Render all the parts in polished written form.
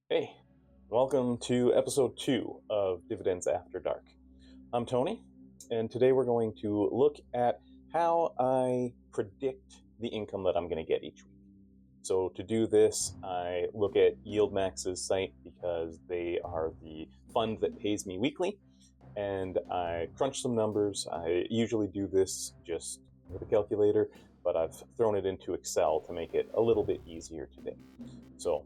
Hey, welcome to episode 2 of Dividends After Dark. I'm Tony, and today we're going to look at how I predict the income that I'm going to get each week. So to do this, I look at YieldMax's site because they are the fund that pays me weekly, and I crunch some numbers. I usually do this just with a calculator, but I've thrown it into Excel to make it a little bit easier today. So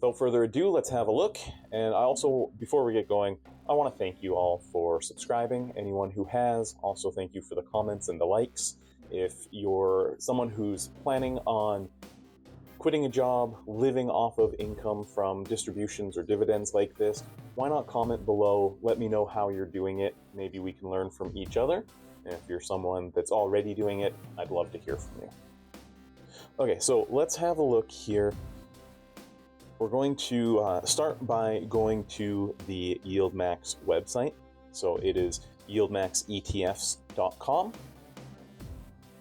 without further ado, let's have a look. And I also, before we get going, I want to thank you all for subscribing. Anyone who has, also thank you for the comments and the likes. If you're someone who's planning on quitting a job, living off of income from distributions or dividends like this, why not comment below? Let me know how you're doing it. Maybe we can learn from each other. And if you're someone that's already doing it, I'd love to hear from you. Okay, so let's have a look here. We're going to start by going to the YieldMax website. So it is yieldmaxetfs.com.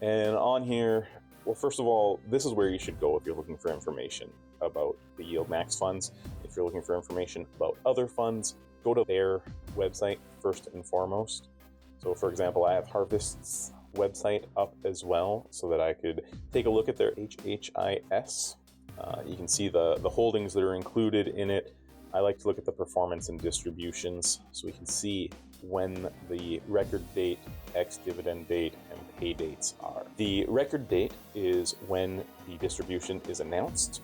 And on here, well, first of all, this is where you should go if you're looking for information about the YieldMax funds. If you're looking for information about other funds, go to their website first and foremost. So for example, I have Harvest's website up as well so that I could take a look at their HHIS. You can see the holdings that are included in it. I like to look at the performance and distributions so we can see when the record date, ex-dividend date, and pay dates are. The record date is when the distribution is announced.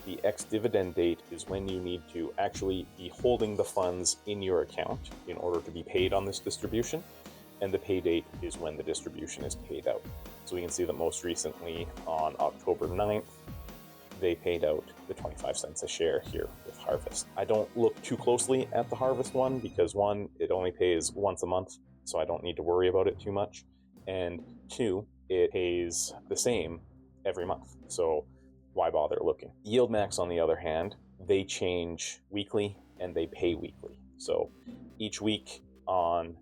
The ex-dividend date is when you need to actually be holding the funds in your account in order to be paid on this distribution. And the pay date is when the distribution is paid out. So we can see that most recently on October 9th, they paid out the 25 cents a share here with Harvest. I don't look too closely at the Harvest one because one, it only pays once a month, so I don't need to worry about it too much. And two, it pays the same every month, so why bother looking? YieldMax, on the other hand, they change weekly and they pay weekly. So each week on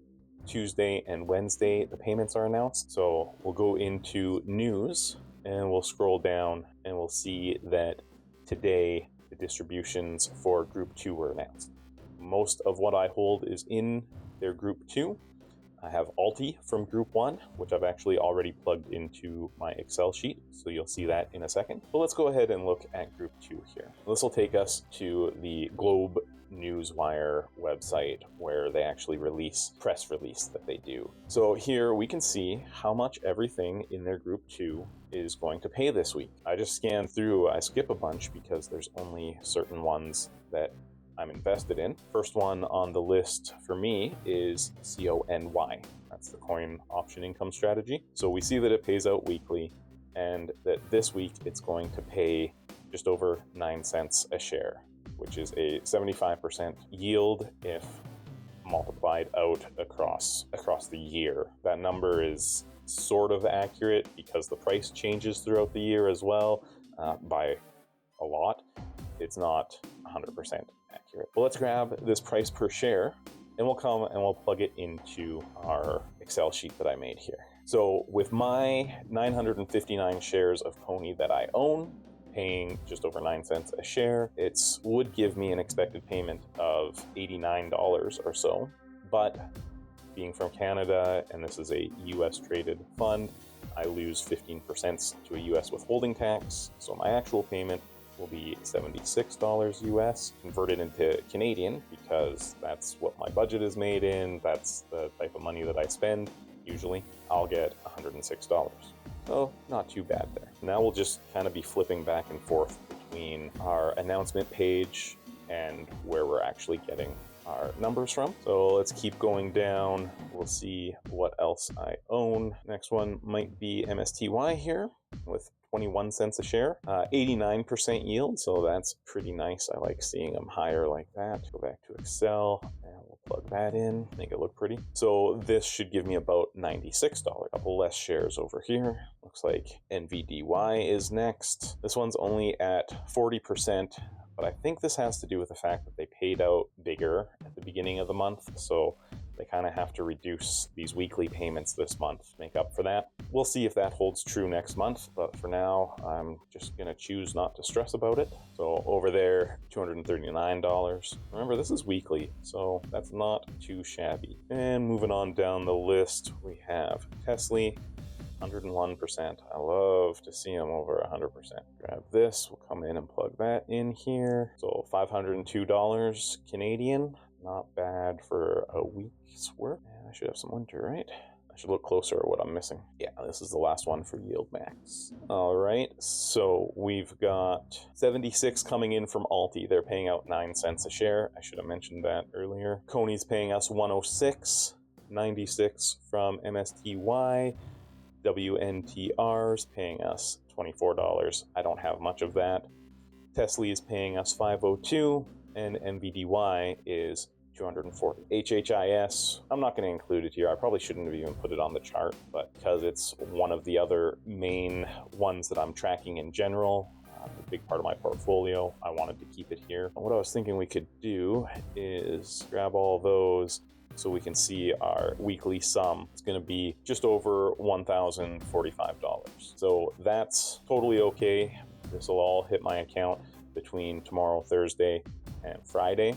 Tuesday and Wednesday, the payments are announced. So we'll go into news and we'll scroll down and we'll see that today the distributions for Group 2 were announced. Most of what I hold is in their Group 2. I have Alti from Group 1, which I've actually already plugged into my Excel sheet, so you'll see that in a second. But let's go ahead and look at Group 2 here. This will take us to the Globe Newswire website where they actually release press release that they do. So here we can see how much everything in their Group 2 is going to pay this week. I just scan through, I skip a bunch because there's only certain ones that I'm invested in. First one on the list for me is CONY. That's the coin option income strategy. So we see that it pays out weekly and that this week it's going to pay just over 9 cents a share, which is a 75% yield if multiplied out across the year. That number is sort of accurate because the price changes throughout the year as well by a lot. It's not 100% accurate. But let's grab this price per share and we'll come and we'll plug it into our Excel sheet that I made here. So with my 959 shares of Pony that I own, paying just over 9 cents a share, it would give me an expected payment of $89 or so. But being from Canada, and this is a US traded fund, I lose 15% to a US withholding tax. So my actual payment will be $76 US, converted into Canadian because that's what my budget is made in. That's the type of money that I spend. Usually I'll get $106. So not too bad there. Now we'll just kind of be flipping back and forth between our announcement page and where we're actually getting our numbers from. So let's keep going down. We'll see what else I own. Next one might be MSTY here with 21 cents a share, 89% yield, so that's pretty nice. I like seeing them higher like that. Go back to Excel and we'll plug that in, make it look pretty. So this should give me about $96. A couple less shares over here. Looks like NVDY is next. This one's only at 40%, but I think this has to do with the fact that they paid out bigger at the beginning of the month, so they kind of have to reduce these weekly payments this month to make up for that. we'll see if that holds true next month, but for now, I'm just gonna choose not to stress about it. So over there, $239. Remember, this is weekly, so that's not too shabby. And moving on down the list, we have Tesla, 101%. I love to see them over 100%. Grab this, we'll come in and plug that in here. So $502 Canadian, not bad for a week's work. And I should have some winter, right? I should look closer at what I'm missing. Yeah, this is the last one for YieldMax. All right, so we've got 76 coming in from Alti. They're paying out 9 cents a share. I should have mentioned that earlier. Coney's paying us 106, 96 from MSTY. WNTR's paying us $24. I don't have much of that. Tesla is paying us 502, and MVDY is 240. HHIS, I'm not going to include it here. I probably shouldn't have even put it on the chart, but because it's one of the other main ones that I'm tracking in general, a big part of my portfolio, I wanted to keep it here. What I was thinking we could do is grab all those so we can see our weekly sum. It's going to be just over $1,045. So that's totally okay. This will all hit my account between tomorrow, Thursday, and Friday.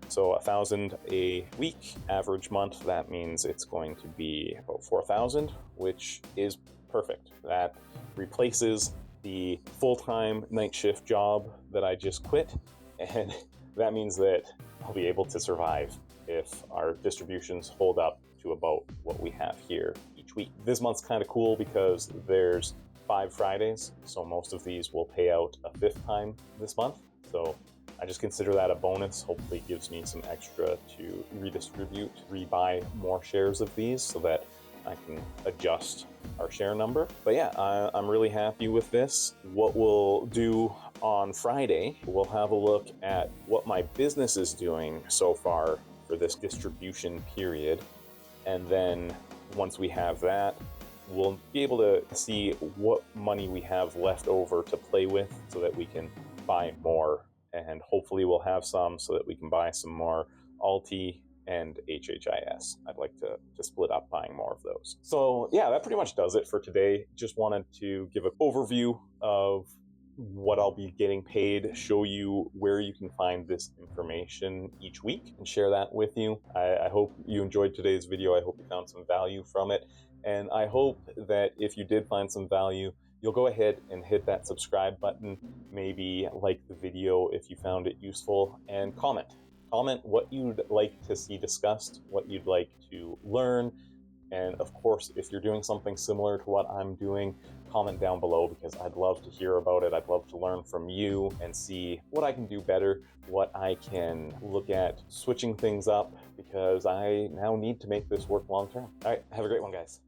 So 1,000 a week, average month, that means it's going to be about 4,000, which is perfect. That replaces the full-time night shift job that I just quit, and that means that I'll be able to survive if our distributions hold up to about what we have here each week. This month's kind of cool because there's 5 Fridays, so most of these will pay out a 5th time this month. So I just consider that a bonus. Hopefully it gives me some extra to redistribute, rebuy more shares of these so that I can adjust our share number. But yeah, I'm really happy with this. What we'll do on Friday, we'll have a look at what my business is doing so far for this distribution period. And then once we have that, we'll be able to see what money we have left over to play with so that we can buy more. And hopefully we'll have some so that we can buy some more Alti and HHIS. I'd like to split up buying more of those. So yeah, that pretty much does it for today. Just wanted to give an overview of what I'll be getting paid, show you where you can find this information each week, and share that with you. I hope you enjoyed today's video. I hope you found some value from it. And I hope that if you did find some value, you'll go ahead and hit that subscribe button, maybe like the video if you found it useful, and comment. Comment what you'd like to see discussed, what you'd like to learn. And of course, if you're doing something similar to what I'm doing, comment down below because I'd love to hear about it. I'd love to learn from you and see what I can do better, what I can look at switching things up, because I now need to make this work long term. All right, have a great one, guys.